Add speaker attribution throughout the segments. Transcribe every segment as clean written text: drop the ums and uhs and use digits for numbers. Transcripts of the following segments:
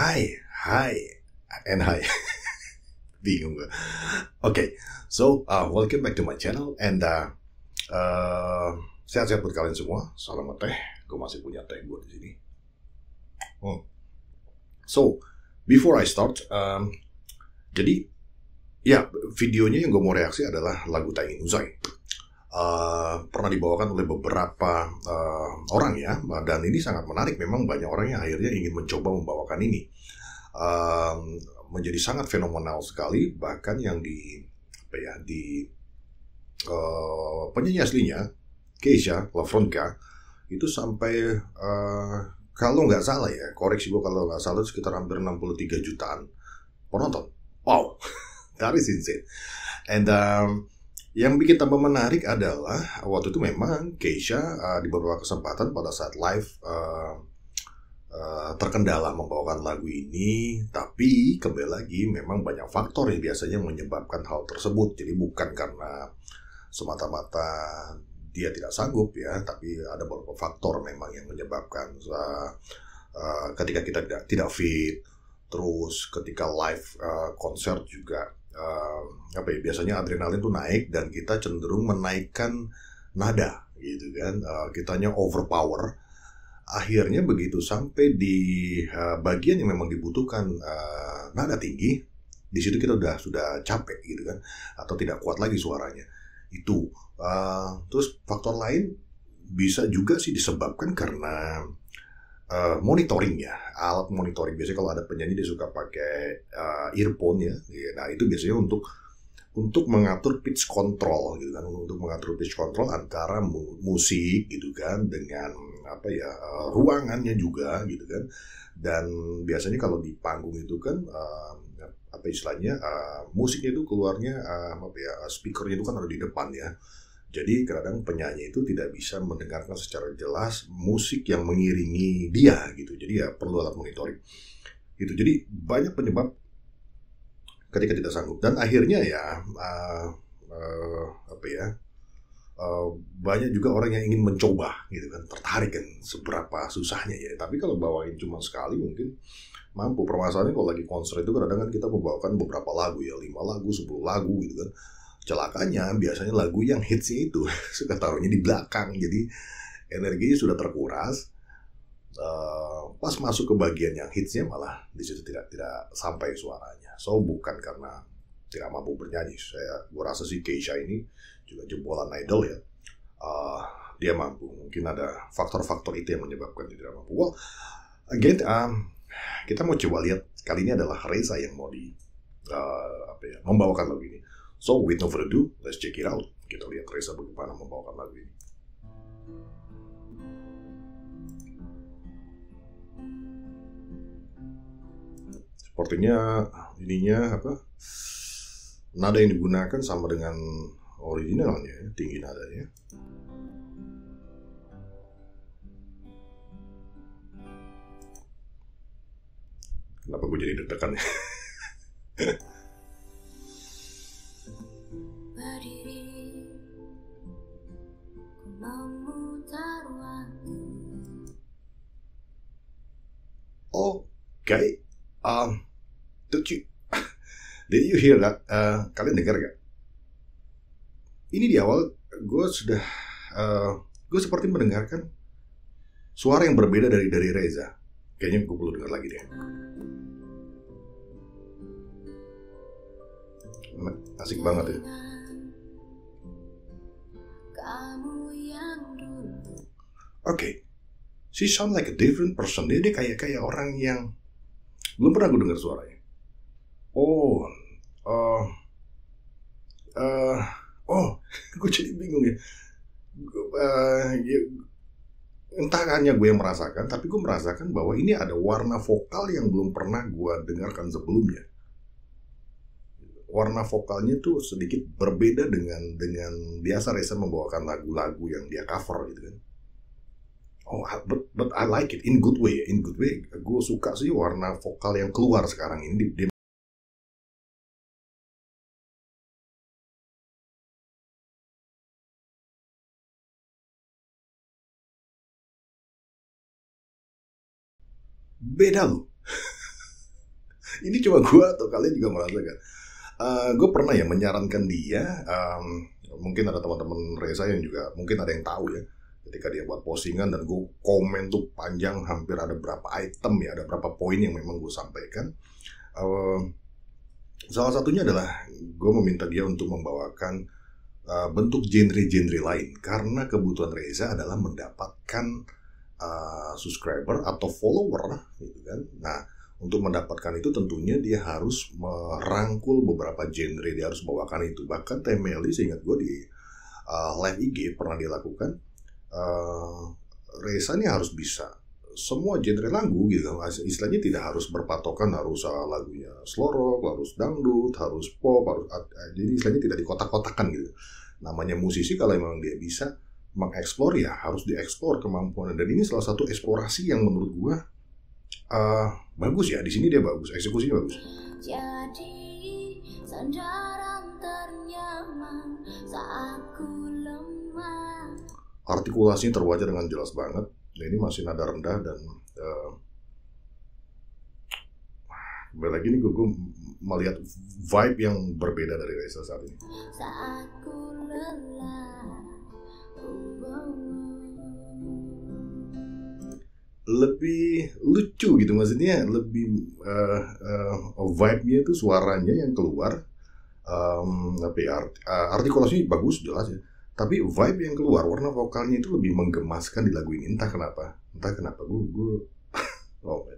Speaker 1: Hi, and hi. Bingung gue. Okay, so welcome back to my channel and sehat-sehat buat kalian semua. Salam teh, gue masih punya teh gue di sini. So before I start, jadi ya videonya yang gue mau reaksi adalah lagu Tak Ingin Usai. Pernah dibawakan oleh beberapa orang ya, dan ini sangat menarik. Memang banyak orang yang akhirnya ingin mencoba membawakan ini. Menjadi sangat fenomenal sekali, bahkan yang penyanyi aslinya Keisha LaFranca itu sampai kalau nggak salah ya, koreksi gue kalau nggak salah, sekitar hampir 63 jutaan penonton. Wow, that is insane. And yang bikin tambah menarik adalah waktu itu memang Keisha di beberapa kesempatan pada saat live terkendala membawakan lagu ini, tapi kembali lagi memang banyak faktor yang biasanya menyebabkan hal tersebut. Jadi bukan karena semata-mata dia tidak sanggup ya, tapi ada beberapa faktor memang yang menyebabkan ketika kita tidak fit, terus ketika live konser juga biasanya adrenalin tuh naik dan kita cenderung menaikkan nada gitu kan, kitanya overpower. Akhirnya begitu sampai di bagian yang memang dibutuhkan nada tinggi, di situ kita sudah capek gitu kan, atau tidak kuat lagi suaranya. Itu terus faktor lain bisa juga sih disebabkan karena monitoring ya, alat monitoring. Biasanya kalau ada penyanyi dia suka pakai earphone ya. Nah itu biasanya untuk mengatur pitch control gitu kan, untuk mengatur pitch control antara musik gitu kan dengan ruangannya juga gitu kan. Dan biasanya kalau di panggung itu kan musiknya itu keluarnya speakernya itu kan ada di depan ya. Jadi kadang penyanyi itu tidak bisa mendengarkan secara jelas musik yang mengiringi dia gitu. Jadi ya perlu alat monitoring gitu. Jadi banyak penyebab ketika tidak sanggup, dan akhirnya ya banyak juga orang yang ingin mencoba gitu kan, tertarik kan seberapa susahnya ya. Tapi kalau bawain cuma sekali mungkin mampu. Permasalahannya kalau lagi konser itu kadang-kadang kan kita membawakan beberapa lagu ya, 5 lagu, 10 lagu gitu kan. Celakanya biasanya lagu yang hitsnya itu suka taruhnya di belakang, jadi energinya sudah terkuras. Pas masuk ke bagian yang hitsnya malah di situ tidak sampai suaranya. So bukan karena tidak mampu bernyanyi. Gue rasa sih Keisha ini juga jebolan idol ya. Dia mampu. Mungkin ada faktor-faktor itu yang menyebabkan dia tidak mampu. Well, again, kita mau coba lihat. Kali ini adalah Reza yang mau membawakan lagu ini. So with no further ado, let's check it out. Kita lihat Reza bagaimana membawakan lagu ini. Sepertinya ininya nada yang digunakan sama dengan originalnya, tinggi nadanya. Kenapa gue jadi deg-degan ya? Okay, did you hear that? Kalian dengar gak? Ini di awal gue seperti mendengarkan suara yang berbeda dari Reza. Kayaknya gue perlu dengar lagi deh. Asik banget ya. Okay, she sound like a different person. Dia kayak orang yang belum pernah gue dengar suaranya. Gue jadi bingung ya. Entah hanya gue yang merasakan, tapi gue merasakan bahwa ini ada warna vokal yang belum pernah gue dengarkan sebelumnya. Warna vokalnya tuh sedikit berbeda dengan biasa Reza membawakan lagu-lagu yang dia cover gitu kan. But I like it in good way. Gue suka sih warna vokal yang keluar sekarang ini. Beda loh. Ini cuma gue atau kalian juga merasakan? Gue pernah ya menyarankan dia, mungkin ada teman-teman Reza yang juga mungkin ada yang tahu ya, ketika dia buat postingan dan gue komen tuh panjang, hampir ada berapa item ya, ada berapa poin yang memang gue sampaikan. Salah satunya adalah gue meminta dia untuk membawakan bentuk genre-genre lain, karena kebutuhan Reza adalah mendapatkan subscriber atau follower gitu kan. Nah, untuk mendapatkan itu tentunya dia harus merangkul beberapa genre, dia harus bawakan itu. Bahkan Temeli seingat gue di live IG pernah dia lakukan, Reza ini harus bisa semua genre lagu gitu kan. Istilahnya tidak harus berpatokan harus lagunya slow rock, harus dangdut, harus pop, harus jadi istilahnya tidak dikotak-kotakan gitu. Namanya musisi kalau memang dia bisa mengeksplor ya harus dieksplor kemampuan, dan ini salah satu eksplorasi yang menurut gua bagus ya. Di sini dia bagus, eksekusinya bagus. Jadi sandaran ternyaman saat ku lemah. Artikulasinya terbaca dengan jelas banget. Nah, ini masih nada rendah dan kembali lagi nih gue melihat vibe yang berbeda dari Reza saat ini. Saat ku lelah, lebih lucu gitu, maksudnya lebih vibe-nya itu suaranya yang keluar, tapi artikulasinya bagus jelas ya. Tapi vibe yang keluar, warna vokalnya itu lebih menggemaskan di lagu ini. Entah kenapa gue oh man.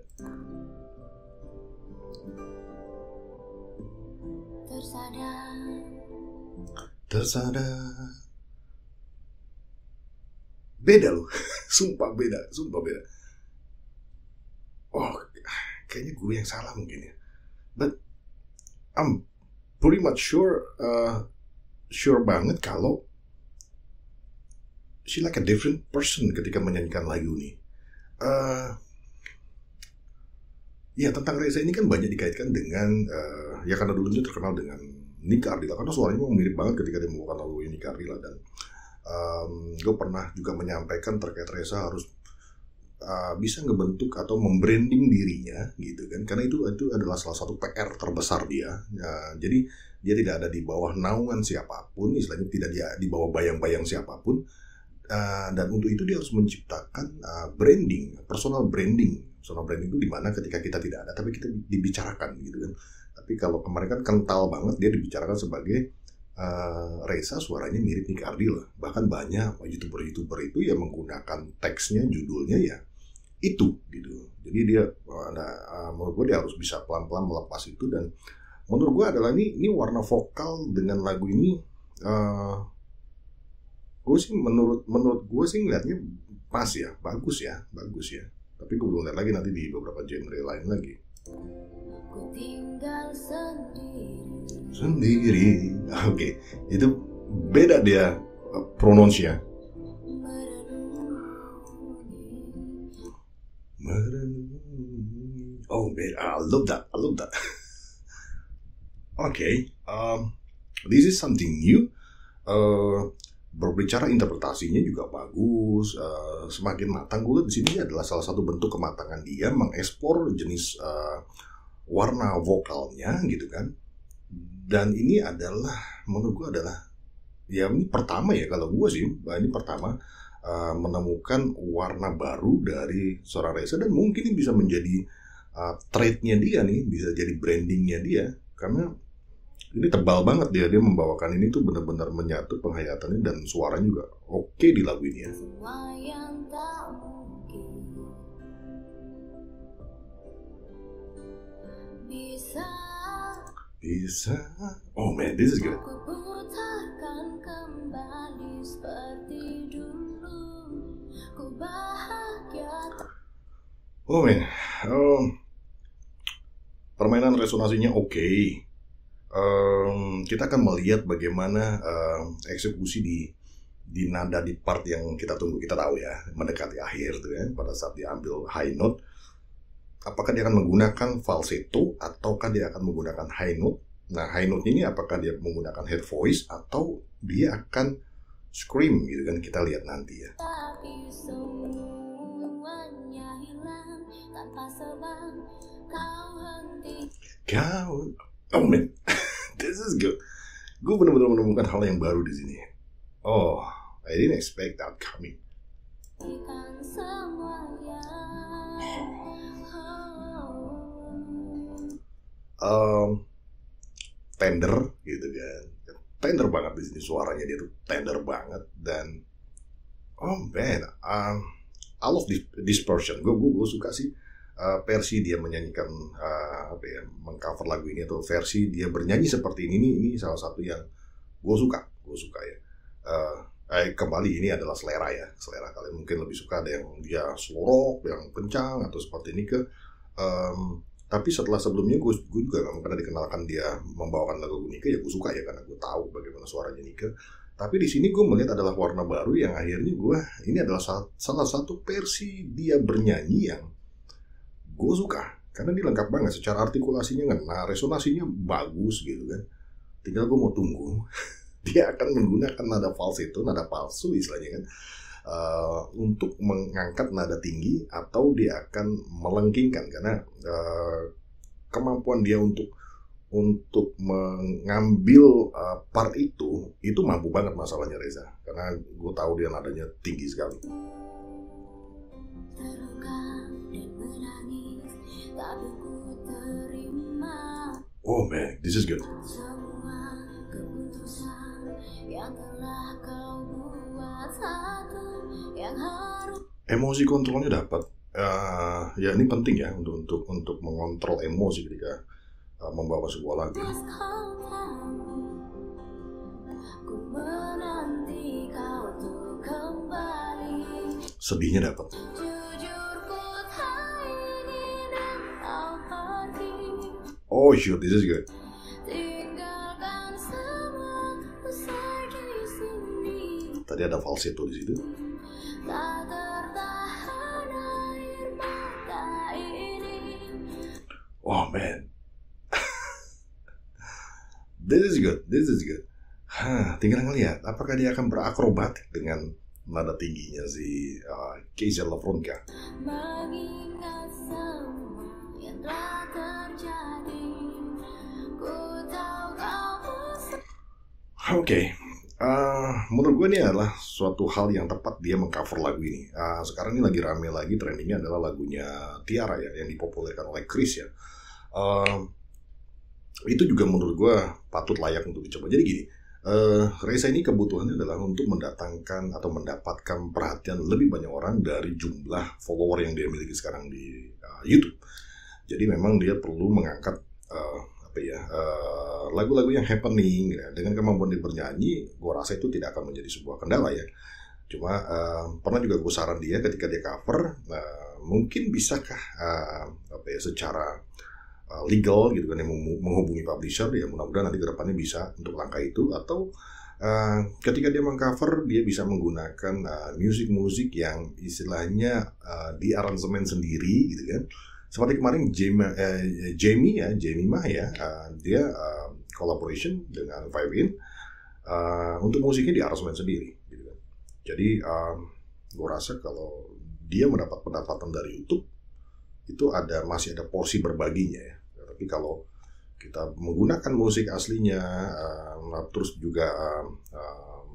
Speaker 1: Tersadar beda loh. sumpah beda. Oh, kayaknya gue yang salah mungkin ya, but I'm pretty much sure banget kalau she like a different person ketika menyanyikan lagu ini. Ya, tentang Reza ini kan banyak dikaitkan dengan ya karena dulunya terkenal dengan Nika Ardila, karena suaranya memang mirip banget ketika dia membawakan lagu ini Nika Ardila. Dan gue pernah juga menyampaikan terkait Reza harus bisa ngebentuk atau membranding dirinya gitu kan, karena itu adalah salah satu PR terbesar dia. Jadi dia tidak ada di bawah naungan siapapun, istilahnya tidak dia di bawah bayang-bayang siapapun. Dan untuk itu dia harus menciptakan branding, personal branding itu dimana ketika kita tidak ada tapi kita dibicarakan gitu kan. Tapi kalau kemarin kan kental banget dia dibicarakan sebagai Reza suaranya mirip Nika Ardila. Bahkan banyak youtuber itu yang menggunakan teksnya, judulnya ya itu gitu. Jadi dia menurut gue dia harus bisa pelan-pelan melepas itu. Dan menurut gue adalah ini warna vokal dengan lagu ini, gue sih menurut gue sih ngeliatnya pas ya, bagus ya. Tapi gue belum lihat lagi nanti di beberapa genre lain lagi. Ku tinggal sendiri. Oke, itu beda dia pronounce-nya. Oh man, I love that. Okay, this is something new. Berbicara interpretasinya juga bagus, semakin matang. Gue lihat di sini adalah salah satu bentuk kematangan dia mengeksplor jenis warna vokalnya gitu kan. Dan ini adalah menurut gue adalah ya ini pertama ya, kalau gue sih ini pertama menemukan warna baru dari seorang Reza, dan mungkin ini bisa menjadi trade-nya dia nih, bisa jadi brandingnya dia, karena ini tebal banget dia membawakan ini tuh benar-benar menyatu penghayatannya, dan suaranya juga oke di lagu ini ya. Bisa. Oh man, this is good. Oh man, permainan resonasinya oke. Kita akan melihat bagaimana eksekusi di nada di part yang kita tunggu. Kita tahu ya, mendekati akhir tuh ya, pada saat diambil high note, apakah dia akan menggunakan falsetto ataukah dia akan menggunakan high note. Nah, high note ini apakah dia menggunakan head voice atau dia akan scream gitu kan, kita lihat nanti ya. Tapi semuanya hilang tanpa sebab, Kau, oh man, this is good. Gue benar-benar menemukan hal yang baru di sini. Oh, I didn't expect that coming. Tender gitu kan, tender banget di sini suaranya, dia tuh tender banget. Dan oh man, I love this version. Gue suka sih versi dia menyanyikan mengcover lagu ini, atau versi dia bernyanyi seperti ini. Ini salah satu yang gue suka ya. Kembali ini adalah selera kalian mungkin lebih suka ada yang dia slow rock yang kencang atau seperti ini ke. Tapi sebelumnya gue juga gak pernah dikenalkan dia membawakan lagu Nike, ya gue suka ya karena gue tahu bagaimana suaranya Nike. Tapi di sini gue melihat adalah warna baru yang akhirnya ini adalah salah satu versi dia bernyanyi yang gue suka, karena dia lengkap banget secara artikulasinya kan, nah resonasinya bagus gitu kan. Tinggal gue mau tunggu dia akan menggunakan nada falsetto, nada palsu istilahnya kan, untuk mengangkat nada tinggi, atau dia akan melengkingkan, karena kemampuan dia untuk mengambil part itu mampu banget masalahnya Reza, karena gue tahu dia nadanya tinggi sekali. Oh man, this is good. Emosi kontrolnya dapat. Ya ini penting ya untuk mengontrol emosi ketika membawa sebuah lagu. Sedihnya dapat. Oh shoot, this is good. Tadi ada falsetto di situ. Oh man, this is good. Tinggal ngelihat apakah dia akan berakrobat dengan nada tingginya si Keisha Lafronka. Oke. Menurut gue ini adalah suatu hal yang tepat dia mengcover lagu ini. Sekarang ini lagi rame lagi trendingnya adalah lagunya Tiara ya, yang dipopulerkan oleh Chris ya. Itu juga menurut gue patut layak untuk dicoba. Jadi gini, Reza ini kebutuhannya adalah untuk mendatangkan atau mendapatkan perhatian lebih banyak orang dari jumlah follower yang dia miliki sekarang di YouTube. Jadi memang dia perlu mengangkat lagu-lagu yang happening ya. Dengan kemampuan dia bernyanyi, gue rasa itu tidak akan menjadi sebuah kendala ya. Cuma pernah juga gue saran dia ketika dia cover, mungkin bisakah secara legal gitu kan, yang menghubungi publisher ya, mudah-mudahan nanti kedepannya bisa untuk langkah itu. Atau ketika dia mengcover, dia bisa menggunakan musik yang istilahnya di aransemen sendiri gitu kan. Seperti kemarin Jamie Mah ya, dia collaboration dengan 5in untuk musiknya di aransemen sendiri gitu kan. Jadi gue rasa kalau dia mendapat pendapatan dari YouTube itu masih ada porsi berbaginya ya. Tapi kalau kita menggunakan musik aslinya, terus juga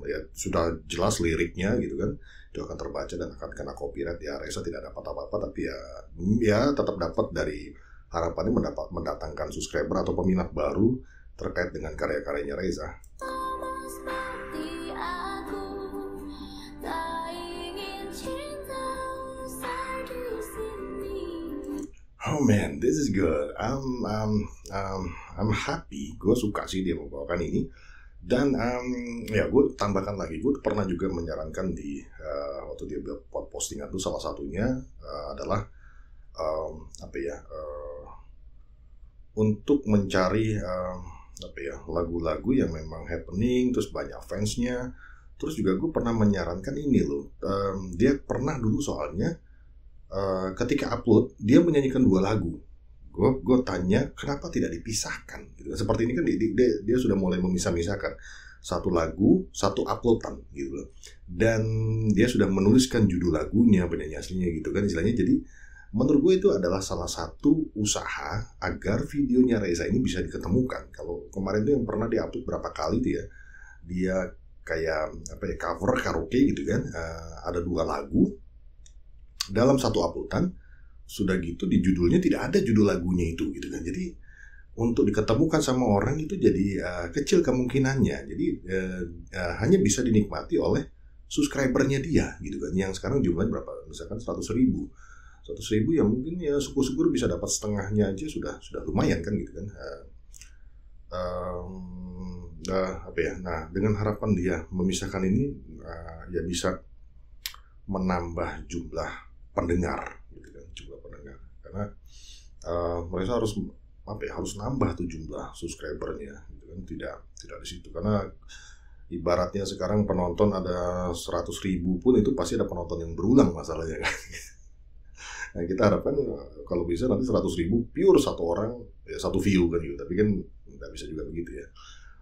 Speaker 1: ya sudah jelas liriknya gitu kan, itu akan terbaca dan akan kena copyright ya. Reza tidak dapat apa-apa, tapi ya tetap dapat dari harapannya mendatangkan subscriber atau peminat baru terkait dengan karya-karyanya Reza. Oh man, this is good. I'm happy. Gue suka sih dia membawakan ini. Dan ya gue tambahkan lagi, gue pernah juga menyarankan di waktu dia buat postingan itu, salah satunya adalah untuk mencari lagu-lagu yang memang happening, terus banyak fansnya. Terus juga gue pernah menyarankan ini loh, dia pernah dulu soalnya ketika upload dia menyanyikan 2 lagu. Gue tanya kenapa tidak dipisahkan gitu. Seperti ini kan dia sudah mulai memisah-misahkan satu lagu, satu uploadan gitu loh. Dan dia sudah menuliskan judul lagunya, penyanyi aslinya gitu kan istilahnya. Jadi Menurut gue itu adalah salah satu usaha agar videonya Reza ini bisa diketemukan. Kalau kemarin tuh yang pernah diupload berapa kali tuh ya, dia kayak cover karaoke gitu kan, ada 2 lagu dalam satu uploadan. Sudah gitu di judulnya tidak ada judul lagunya itu gitu kan. Jadi untuk diketemukan sama orang itu jadi kecil kemungkinannya. Jadi hanya bisa dinikmati oleh subscribernya dia gitu kan. Yang sekarang jumlahnya berapa? Misalkan 100.000 ya mungkin ya syukur-syukur bisa dapat setengahnya aja sudah lumayan kan gitu kan. Nah dengan harapan dia memisahkan ini ya bisa menambah jumlah pendengar gitu kan, jumlah pendengar, karena mereka harus nambah tuh jumlah subscribernya gitu kan, tidak di situ, karena ibaratnya sekarang penonton ada 100.000 pun itu pasti ada penonton yang berulang masalahnya kan. Nah kita harapkan kalau bisa nanti 100.000 pure satu orang ya satu view kan gitu, tapi kan nggak bisa juga begitu ya.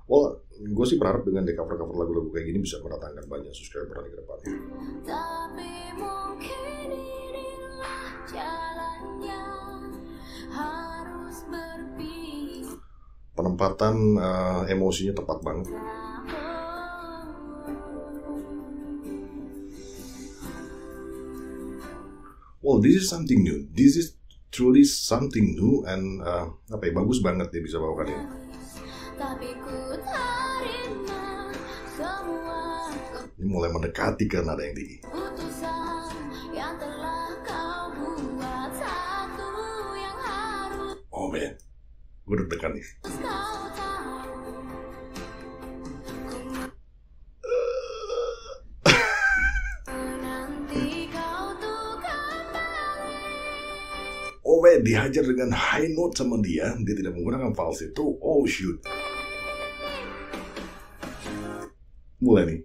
Speaker 1: Well, gue sih berharap dengan cover-cover lagu-lagu kayak gini bisa mendatangkan banyak subscriber di kedepannya.
Speaker 2: Tapi mungkin inilah jalannya, harus berpisah.
Speaker 1: Penempatan emosinya tepat banget. Well, this is something new. This is truly something new and bagus banget dia bisa bawakan ini. Ini mulai mendekati ke nada yang tinggi. Oh man, gue deg-degan nih. Owe dihajar dengan high note sama dia tidak menggunakan falsetto. Oh shoot. Mulai nih.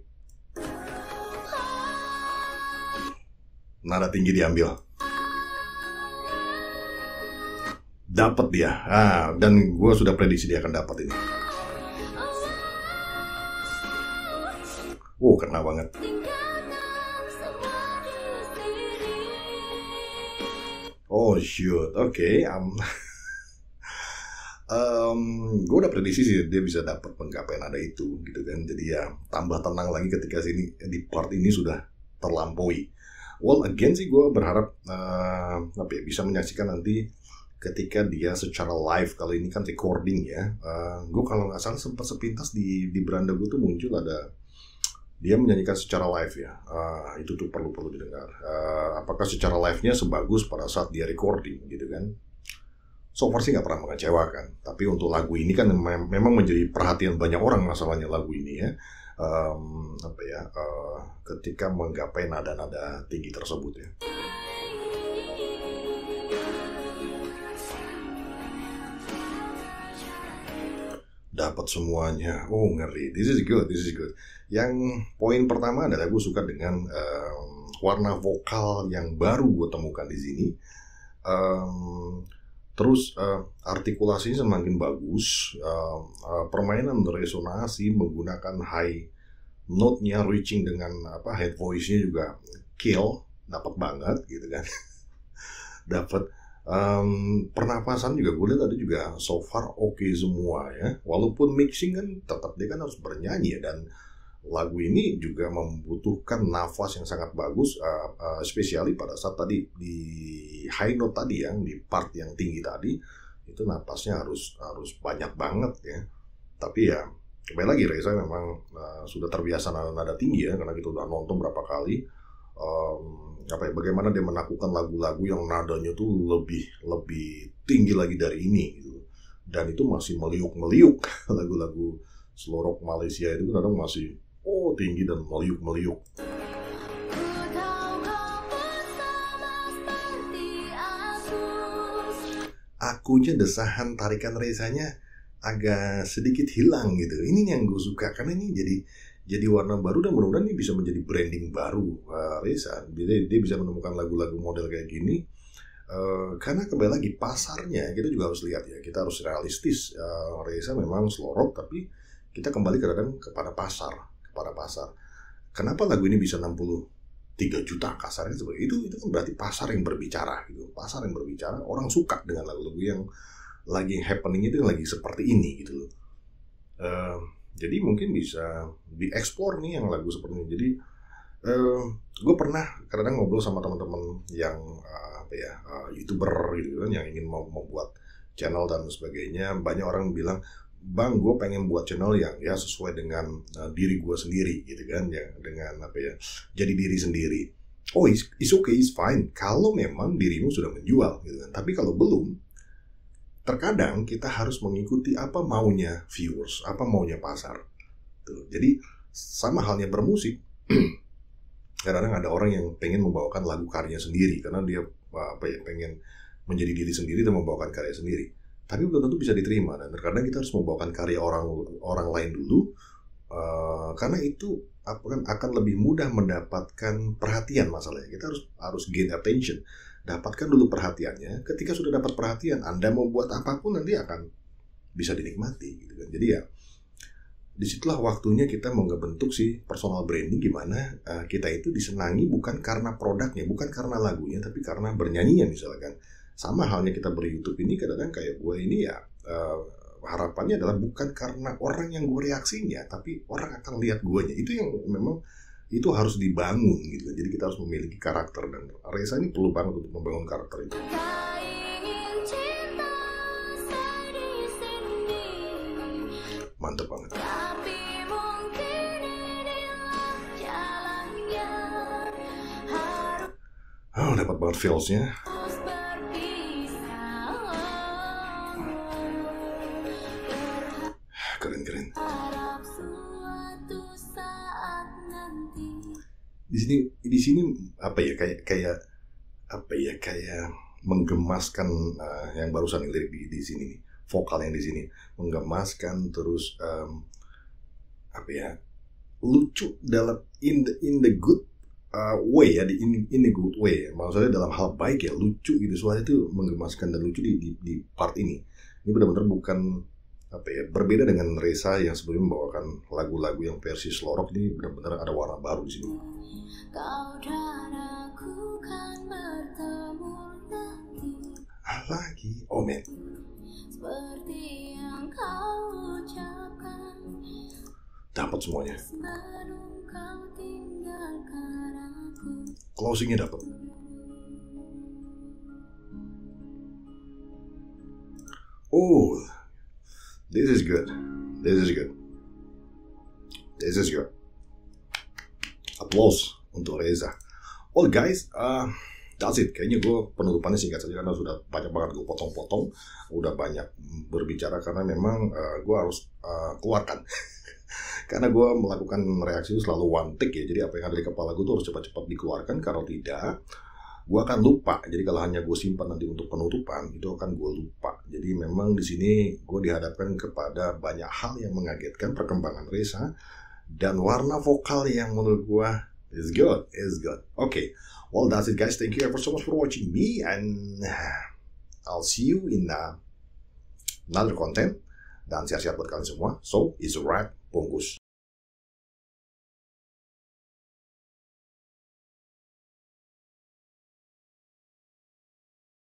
Speaker 1: Nada tinggi diambil. Dapat dia. Dan gue sudah prediksi dia akan dapat ini. Kena banget. Oh shoot, oke. Gue udah prediksi sih dia bisa dapat pencapaian nada itu, gitu kan. Jadi ya tambah tenang lagi ketika di part ini sudah terlampaui. Well, again sih gue berharap bisa menyaksikan nanti ketika dia secara live. Kalau ini kan recording ya. Gue kalau nggak salah sempat sepintas di beranda gue tuh muncul ada dia menyanyikan secara live ya. Itu tuh perlu didengar. Apakah secara live-nya sebagus pada saat dia recording gitu kan? So far sih nggak pernah mengecewakan. Tapi untuk lagu ini kan memang menjadi perhatian banyak orang masalahnya lagu ini ya. Ketika menggapai nada-nada tinggi tersebut ya. Dapat semuanya. Oh ngeri. This is good. Yang poin pertama adalah gue suka dengan warna vokal yang baru gue temukan di sini. Terus artikulasinya semakin bagus. Permainan resonasi menggunakan high note-nya reaching dengan head voice-nya juga kill, dapat banget gitu kan. Dapat pernapasan juga gue lihat ada juga so far oke semua ya. Walaupun mixing kan tetap dia kan harus bernyanyi ya, dan lagu ini juga membutuhkan nafas yang sangat bagus, spesiali pada saat tadi di high note tadi yang di part yang tinggi tadi itu napasnya harus banyak banget ya. Tapi ya kembali lagi Reza memang sudah terbiasa nada tinggi ya, karena kita udah nonton berapa kali bagaimana dia menaklukkan lagu-lagu yang nadanya tuh lebih tinggi lagi dari ini gitu. Dan itu masih meliuk-meliuk. Lagu-lagu slow rock Malaysia itu kadang masih tinggi dan meliuk-meliuk. Akunya desahan tarikan Rezanya agak sedikit hilang gitu. Ini yang gue suka karena ini jadi warna baru dan mudah-mudahan ini bisa menjadi branding baru Reza. Dia bisa menemukan lagu-lagu model kayak gini. Karena kembali lagi pasarnya kita juga harus lihat ya, kita harus realistis. Reza memang slow rock, tapi kita kembali kadang kepada pasar. Kenapa lagu ini bisa 60 3 juta kasarnya seperti itu kan berarti pasar yang berbicara gitu. Pasar yang berbicara, orang suka dengan lagu-lagu yang lagi happening itu, yang lagi seperti ini gitu loh. Jadi mungkin bisa dieksplor nih yang lagu seperti ini. Jadi gue pernah kadang ngobrol sama teman-teman yang YouTuber gitu kan, yang ingin mau membuat channel dan sebagainya. Banyak orang bilang, Bang, gue pengen buat channel yang ya sesuai dengan diri gue sendiri gitu kan, ya dengan jadi diri sendiri. Oh, it's okay, it's fine kalau memang dirimu sudah menjual gitu kan. Tapi kalau belum, terkadang kita harus mengikuti apa maunya viewers, apa maunya pasar. Tuh. Jadi sama halnya bermusik. Kadang-kadang ada orang yang pengen membawakan lagu karyanya sendiri karena dia pengen menjadi diri sendiri dan membawakan karya sendiri. Tapi belum tentu bisa diterima, dan terkadang kita harus membawakan karya orang lain dulu, karena itu akan lebih mudah mendapatkan perhatian. Masalahnya kita harus gain attention, dapatkan dulu perhatiannya. Ketika sudah dapat perhatian, Anda mau buat apapun nanti akan bisa dinikmati gitu kan. Jadi ya disitulah waktunya kita mau ngebentuk si personal branding, gimana kita itu disenangi bukan karena produknya, bukan karena lagunya, tapi karena bernyanyinya misalkan. Sama halnya kita ber-YouTube ini, kadang-kadang kayak gue ini ya, harapannya adalah bukan karena orang yang gue reaksinya, tapi orang akan lihat guanya. Itu yang memang itu harus dibangun gitu. Jadi kita harus memiliki karakter, dan Reza ini perlu banget untuk membangun karakter itu. Mantap banget. Oh, dapat banget feels-nya. Keren. Di sini kayak menggemaskan, yang barusan lirik di sini nih, vokal yang di sini menggemaskan, terus lucu dalam in the good way ya, in the good way. Maksudnya dalam hal baik ya, lucu gitu. Suaranya itu menggemaskan dan lucu di part ini. Ini benar-benar bukan berbeda dengan Reza yang sebelumnya membawakan lagu-lagu yang versi slorok. Ini benar-benar ada warna baru di sini.
Speaker 2: Kau dan aku kan bertemu
Speaker 1: lagi. Oh man.
Speaker 2: Seperti yang kau ucapkan.
Speaker 1: Dapat semuanya.
Speaker 2: Kau tinggalkan aku.
Speaker 1: Closingnya dapat. Oh. This is good. Applause untuk Reza. Well guys, that's it. Kayaknya gue penutupannya singkat saja karena sudah banyak banget gue potong-potong. Udah banyak berbicara karena memang gue harus keluarkan. Karena gue melakukan reaksi itu selalu one take ya. Jadi apa yang ada di kepala gue tuh harus cepat-cepat dikeluarkan. Kalau tidak, gue akan lupa. Jadi kalau hanya gue simpan nanti untuk penutupan, itu akan gue lupa. Jadi memang di sini gue dihadapkan kepada banyak hal yang mengagetkan, perkembangan Reza dan warna vokal yang menurut gue is good. Okay, well that's it guys. Thank you ever so much for watching me, and I'll see you in another content. Dan sehat-sehat buat kalian semua. So it's a wrap. Bungkus.